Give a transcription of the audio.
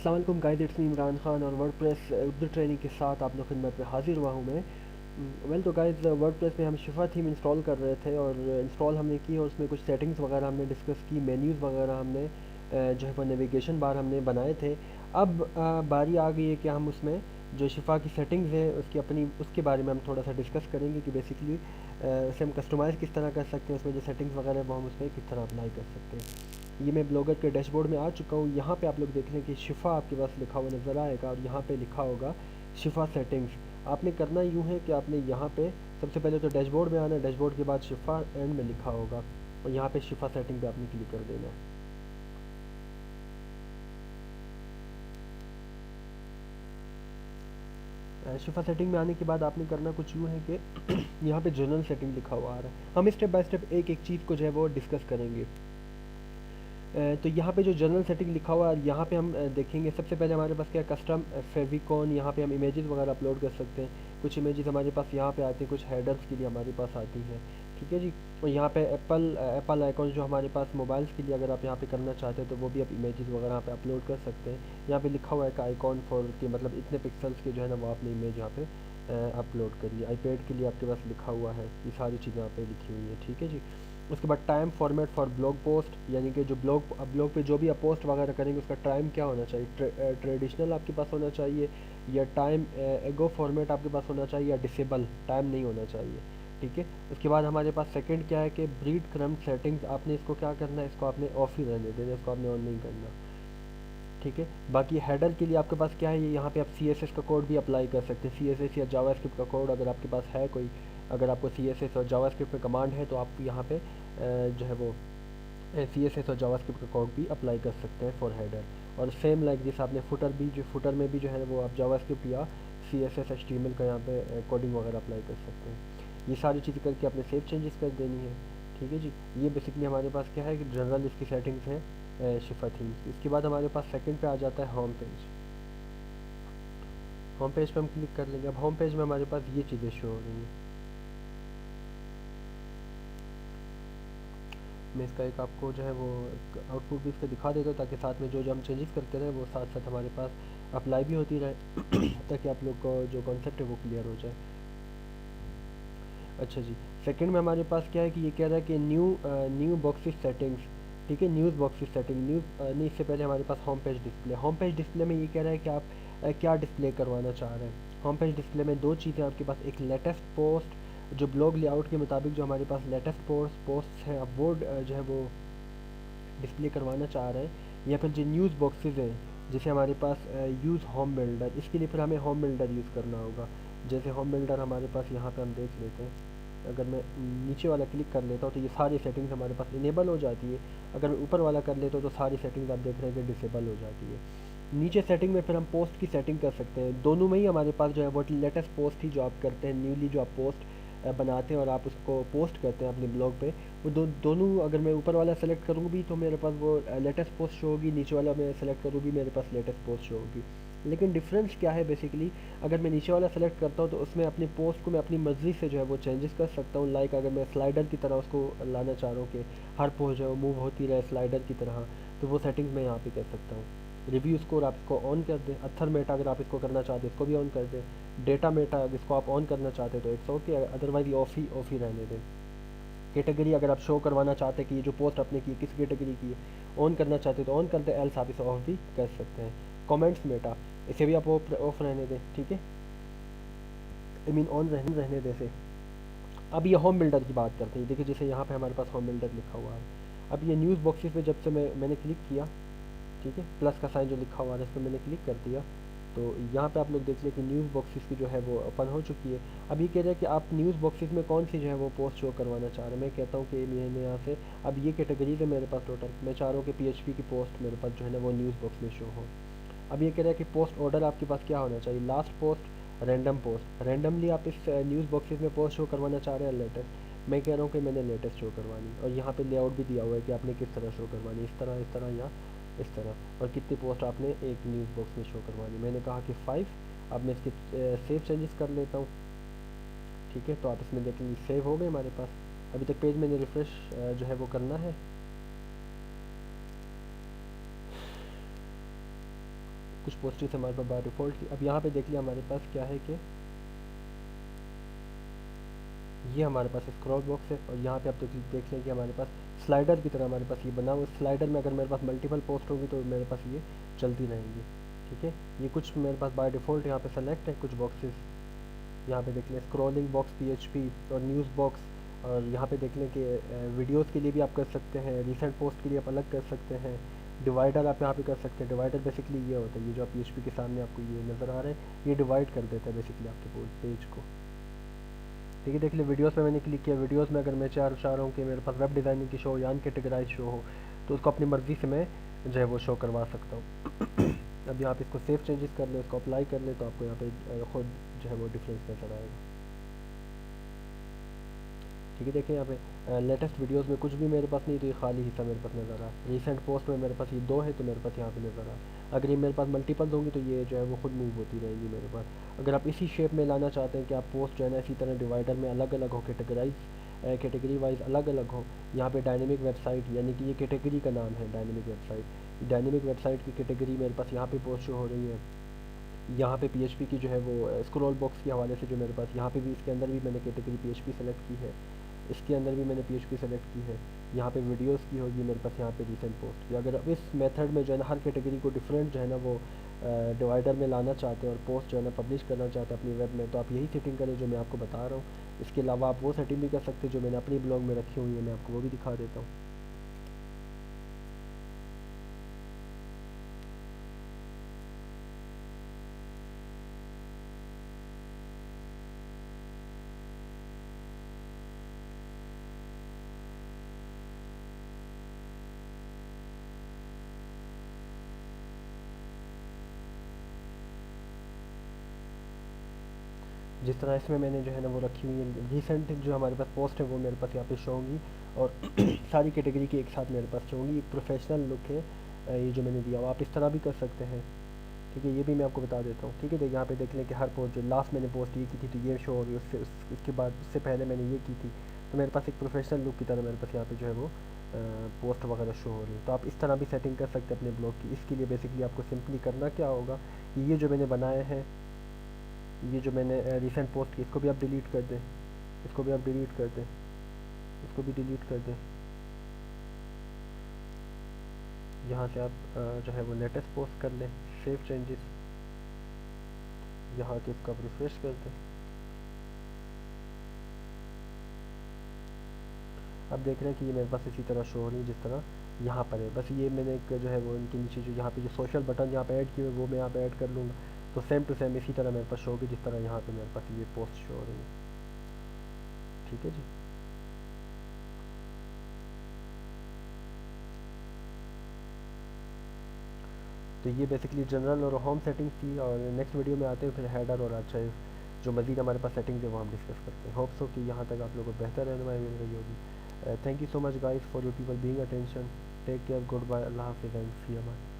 अस्सलाम वालेकुम guys, it's me Imran Khan और वर्डप्रेस उर्दू ट्रेनिंग के साथ आप लोग खिदमत में हाजिर हुआ हूँ मैं। तो गाइस, वर्डप्रेस में हम शिफा थीम इंस्टॉल कर रहे थे और इंस्टॉल हमने की और उसमें कुछ सेटिंग्स वगैरह हमने डिस्कस की, मेन्यूज़ वगैरह हमने जो है वो नेविगेशन बार हमने बनाए थे। अब बारी आ गई है कि हम उसमें जो शिफा की सेटिंग्स है उसकी अपनी उसके बारे में हम थोड़ा सा डिस्कस करेंगे कि बेसिकली उसे हम कस्टमाइज़ किस तरह कर सकते हैं, उसमें जो सेटिंग्स वगैरह है वो हम उसमें किस तरह अप्लाई कर सकते हैं। ये मैं ब्लॉगर के डैशबोर्ड में आ चुका हूँ। यहाँ पे आप लोग देख लें कि शिफा आपके पास लिखा हुआ नज़र आएगा और यहाँ पे लिखा होगा शिफा सेटिंग्स। आपने करना यूँ है कि आपने यहाँ पे सबसे पहले तो डैशबोर्ड में आना है, डैशबोर्ड के बाद शिफा एंड में लिखा होगा और यहाँ पे शिफा सेटिंग पे आपने क्लिक कर देना है। शिफा सेटिंग में आने के बाद आपने करना कुछ यूँ है कि यहाँ पे जनरल सेटिंग लिखा हुआ आ रहा है। हम स्टेप बाय स्टेप एक एक चीज़ को जो है वो डिस्कस करेंगे। तो यहाँ पे जो जनरल सेटिंग लिखा हुआ है यहाँ पे हम देखेंगे सबसे पहले हमारे पास क्या है, कस्टम फेविकॉन। यहाँ पे हम इमेजेस वगैरह अपलोड कर सकते हैं। कुछ इमेजेस हमारे पास यहाँ पे आती हैं, कुछ हेडर्स के लिए हमारे पास आती हैं, ठीक है जी। और यहाँ पे एप्पल आइकॉन जो हमारे पास मोबाइल्स के लिए अगर आप यहाँ पे करना चाहते हैं तो वो भी आप इमेजेस वगैरह यहाँ पे अपलोड कर सकते हैं। यहाँ पे लिखा हुआ है कि आइकॉन फॉर के मतलब इतने पिक्सल्स के जो है ना वो आपने इमेज यहाँ पे अपलोड करिए। आईपैड के लिए आपके पास लिखा हुआ है, ये सारी चीज़ें यहाँ पे लिखी हुई है, ठीक है जी। उसके बाद time format for blog post, यानी कि जो ब्लॉग पे जो भी आप पोस्ट वगैरह करेंगे उसका टाइम क्या होना चाहिए, ट्रेडिशनल आपके पास होना चाहिए या टाइम एगो फॉर्मेट आपके पास होना चाहिए या डिसेबल टाइम नहीं होना चाहिए, ठीक है। उसके बाद हमारे पास सेकंड क्या है कि ब्रीड क्रम सेटिंग्स। आपने इसको क्या करना है, इसको आपने ऑफ ही रहने देना, इसको आपने ऑन नहीं करना, ठीक है। बाकी हेडर के लिए आपके पास क्या है, ये यहाँ पे आप CSS का कोड भी अप्लाई कर सकते हैं। CSS या जावास्क्रिप्ट का कोड अगर आपके पास है कोई, अगर आपको CSS और जावास्क्रिप्ट में कमांड है तो आप यहाँ पे जो है वो CSS और जावास्क्रिप्ट का कोड भी अप्लाई कर सकते हैं फॉर हेडर। और सेम लाइक दिस आपने फुटर में भी जो है वो आप जावास्क्रिप्ट या CSS HTML का यहाँ पे कोडिंग वगैरह अप्लाई कर सकते हैं। ये सारी चीज़ें करके आपने सेव चेंजेस कर देनी है, ठीक है जी। ये बेसिकली हमारे पास क्या है कि जनरल इसकी सेटिंग्स हैं शिफा थीम्स। इसके बाद हमारे पास सेकंड पे आ जाता है होम पेज। होम पेज पे हम क्लिक कर लेंगे। अब होम पेज में हमारे पास ये चीज़ें शो हो रही हैं। मैं इसका एक आपको जो है वो आउटपुट भी इसका दिखा देता हूँ ताकि साथ में जो जो हम चेंजेस करते रहे वो साथ साथ हमारे पास अप्लाई भी होती रहे ताकि आप लोग को जो कॉन्सेप्ट है वो क्लियर हो जाए। अच्छा जी, सेकंड में हमारे पास क्या है कि ये कह रहा है कि न्यू बॉक्सेस सेटिंग्स, ठीक है। न्यूज़ बॉक्सेस सेटिंग नहीं, इससे पहले हमारे पास होम पेज डिस्प्ले में ये कह रहा है कि आप क्या डिस्प्ले करवाना चाह रहे हैं। होम पेज डिस्प्ले में दो चीज़ें आपके पास, एक लेटेस्ट पोस्ट, जो ब्लॉग लेआउट के मुताबिक जो हमारे पास लेटेस्ट पोस्ट हैं अब वो जो है वो डिस्प्ले करवाना चाह रहे हैं, या फिर जो न्यूज़ बॉक्सेस हैं जैसे हमारे पास यूज़ होम बिल्डर, इसके लिए फिर हमें होम बिल्डर यूज़ करना होगा। जैसे होम बिल्डर हमारे पास यहाँ पे हम देख लेते हैं। अगर मैं नीचे वाला क्लिक कर लेता हूँ तो ये सारी सेटिंग्स हमारे पास इनेबल हो जाती है। अगर मैं ऊपर वाला कर लेता हूँ तो सारी सेटिंग्स आप देख रहे हैं कि डिसेबल हो जाती है। नीचे सेटिंग में फिर हम पोस्ट की सेटिंग कर सकते हैं। दोनों में ही हमारे पास जो है वो लेटेस्ट पोस्ट ही जो आप करते हैं, न्यूली जो आप पोस्ट बनाते हैं और आप उसको पोस्ट करते हैं अपने ब्लॉग पे, वो दोनों अगर मैं ऊपर वाला सेलेक्ट करूँ भी तो मेरे पास वो लेटेस्ट पोस्ट शो होगी, नीचे वाला मैं सेलेक्ट करूँ भी मेरे पास लेटेस्ट पोस्ट शो होगी। लेकिन डिफरेंस क्या है बेसिकली, अगर मैं नीचे वाला सेलेक्ट करता हूँ तो उसमें अपनी पोस्ट को मैं अपनी मर्ज़ी से जो है वो चेंजेस कर सकता हूँ। लाइक अगर मैं स्लाइडर की तरह उसको लाना चाह रहा हूँ कि हर पोस्ट जो है मूव होती रहे स्लाइडर की तरह, तो वो सेटिंग्स मैं यहाँ पे कर सकता हूँ। रिव्यू स्कोर आप इसको ऑन कर दें। अथर मेटा अगर आप इसको करना चाहते हैं इसको भी ऑन कर दें। डेटा मेटा अगर इसको आप ऑन करना चाहते हैं तो इट्स ओके, अदरवाइज ये ऑफ ही रहने दें। कैटेगरी अगर आप शो करवाना चाहते हैं कि ये जो पोस्ट आपने की किस कैटेगरी की है, ऑन करना चाहते हैं तो ऑन कर दें, एल्स आप इसे ऑफ भी कर सकते हैं। कमेंट्स मेटा, इसे भी आप ऑफ रहने दें, ठीक है, आई मीन ऑन रहने दें से। अब ये होम बिल्डर की बात करते हैं। देखिए जैसे यहाँ पे हमारे पास होम बिल्डर लिखा हुआ है। अब ये न्यूज़ बॉक्सेस पे जब से मैंने क्लिक किया, ठीक है, प्लस का साइन जो लिखा हुआ है इस पर मैंने क्लिक कर दिया तो यहाँ पे आप लोग देख लें कि न्यूज़ बॉक्सेस की जो है वो ओपन हो चुकी है। अब ये कह रहे हैं कि आप न्यूज़ बॉक्सेस में कौन सी जो है वो पोस्ट शो करवाना चाह रहे हैं। मैं कहता हूँ कि मैंने यहाँ से, अब ये कैटेगरीज है मेरे पास टोटल, मैं चाह रहा हूँ कि PHP की पोस्ट मेरे पास जो है ना वो न्यूज़ बॉक्स में शो हो। अब ये कह रहा है कि पोस्ट ऑर्डर आपके पास क्या होना चाहिए, last post, random post. Randomly आप इस न्यूज़ बॉक्सेस में पोस्ट शो करवाना चाह रहे हैं लेटेस्ट, मैं कह रहा हूँ कि मैंने लेटेस्ट शो करवानी। और यहाँ पे लेआउट भी दिया हुआ है कि आपने किस तरह शो करवानी, इस तरह या इस तरह, और कितनी पोस्ट आपने एक न्यूज़ बॉक्स में शो करवानी। मैंने कहा कि 5। अब मैं इसके सेव चेंजेस कर लेता हूँ, ठीक है। तो आप इसमें देखेंगे सेव हो गए हमारे पास। अभी तक पेज मैंने रिफ़्रेश जो है वो करना है। कुछ पोस्ट्स हमारे पास बाय डिफ़ॉल्ट थी। अब यहाँ पे देख लिया हमारे पास क्या है कि ये हमारे पास स्क्रॉल बॉक्स है, और यहाँ पे आप देख लें कि हमारे पास स्लाइडर की तरह हमारे पास ये बना हुआ स्लाइडर में अगर मेरे पास मल्टीपल पोस्ट होगी तो मेरे पास ये चलती रहेंगी। ठीक है, ये कुछ मेरे पास बाय डिफ़ॉल्ट यहाँ पे सेलेक्ट है, कुछ बॉक्सेस यहाँ पे देख लें स्क्रॉलिंग बॉक्स पीएचपी और न्यूज़ बॉक्स, और यहाँ पे देख लें कि वीडियोस के लिए भी आप कर सकते हैं, रिसेंट पोस्ट के लिए आप अलग कर सकते हैं, डिवाइडर आप यहाँ पे कर सकते हैं। डिवाइडर बेसिकली ये होता है, ये जो आप पीएचपी के सामने आपको ये नज़र आ रहा है, ये डिवाइड कर देता है बेसिकली आपके पेज को। ठीक है, देख ले वीडियोस में मैंने क्लिक किया, वीडियोस में अगर मैं चाह रहा हूँ कि मेरे पास वेब डिज़ाइनिंग की शो या अनकैटेगराइज शो हो, तो उसको अपनी मर्ज़ी से मैं जो है वो शो करवा सकता हूँ। अब यहाँ पे इसको सेव चेंजेस कर ले, इसको अप्लाई कर ले, तो आपको यहाँ पे खुद जो है वो डिफरेंस नज़र आएगा। ठीक है, देखें यहाँ पे लेटेस्ट वीडियोस में कुछ भी मेरे पास नहीं, तो ये खाली हिस्सा मेरे पास नज़र आ। रिसेंट पोस्ट में मेरे पास ये 2 है, तो मेरे पास यहाँ पे नज़र आ। अगर ये मेरे पास मल्टीपल्स होंगी तो ये जो है वो खुद मूव होती रहेंगी मेरे पास। अगर आप इसी शेप में लाना चाहते हैं कि आप पोस्ट जो है ना इसी तरह डिवाइडर में अलग अलग हो, कैटेगरी वाइज अलग अलग हो, यहाँ पे डायनेमिक वेबसाइट यानी कि ये कैटेगरी का नाम है डायनेमिक वेबसाइट। डायनेमिक वेबसाइट की कैटेगरी मेरे पास यहाँ पे पोस्ट शो हो रही है। यहाँ पे पीएचपी की जो है वो स्क्रॉल बॉक्स के हवाले से जो मेरे पास यहाँ पे भी, इसके अंदर भी मैंने कैटेगरी पीएचपी सेलेक्ट की है, इसके अंदर भी मैंने पीएचपी सेलेक्ट की है। यहाँ पे वीडियोस की होगी मेरे पास, यहाँ पे रिसेंट पोस्ट की। अगर आप इस मेथड में जो है ना हर कैटेगरी को डिफरेंट जो है ना वो डिवाइडर में लाना चाहते हैं और पोस्ट जो है ना पब्लिश करना चाहते हैं अपनी वेब में, तो आप यही सेटिंग करें जो मैं आपको बता रहा हूँ। इसके अलावा आप वो सेटिंग भी कर सकते हैं जो मैंने अपनी ब्लॉग में रखी हुई है, मैं आपको वो भी दिखा देता हूँ। जिस तरह इसमें मैंने जो है ना वो रखी हुई है रिसेंट जो हमारे पास पोस्ट है वो मेरे पास यहाँ पे शो होंगी, और सारी कैटेगरी की एक साथ मेरे पास शो होंगी। एक प्रोफेशनल लुक है ये जो मैंने दिया हुआ, आप इस तरह भी कर सकते हैं। ठीक है, ये भी मैं आपको बता देता हूँ। ठीक है, यहाँ पे देख लें कि हर पोस्ट जो लास्ट मैंने पोस्ट ये की थी तो ये शो हो रही है, उसके बाद उससे पहले मैंने ये की थी, तो मेरे पास एक प्रोफेशनल लुक की तरह मेरे पास यहाँ पे जो है वो पोस्ट वगैरह शो हो रही है। तो आप इस तरह भी सेटिंग कर सकते हैं अपने ब्लॉग की। इसके लिए बेसिकली आपको सिंपली करना क्या होगा, ये जो मैंने बनाए हैं, ये जो मैंने रिसेंट पोस्ट की, इसको भी आप डिलीट कर दें, इसको भी आप डिलीट कर दें, इसको भी डिलीट कर दें। यहाँ से आप जो है वो लेटेस्ट पोस्ट कर लें, सेव चेंजेस, यहाँ के इसको आप रिफ्रेश कर दें। अब देख रहे हैं कि ये मेरे पास इसी तरह शो हो रही है जिस तरह यहाँ पर है। बस ये मैंने एक जो है वो इनके नीचे जो यहाँ पे जो सोशल बटन यहाँ पे ऐड किए हुए वो मैं यहाँ पे ऐड कर लूँगा, तो सेम टू सेम इसी तरह मेरे पास शो होगी जिस तरह यहाँ पे मेरे पास ये पोस्ट शो हो रही है। ठीक है जी। तो ये बेसिकली जनरल और होम सेटिंग्स थी, और नेक्स्ट वीडियो में आते हैं फिर हेडर और अच्छा जो मज़ीद हमारे पास सेटिंग्स है वो हम डिस्कस करते हैं। होप सो कि यहाँ तक आप लोगों को बेहतर रहनुमाई मिल रही होगी। Thank you so much guys for your people being attention. Take care, goodbye, अल्लाह हाफिज़ एंड फी अमान।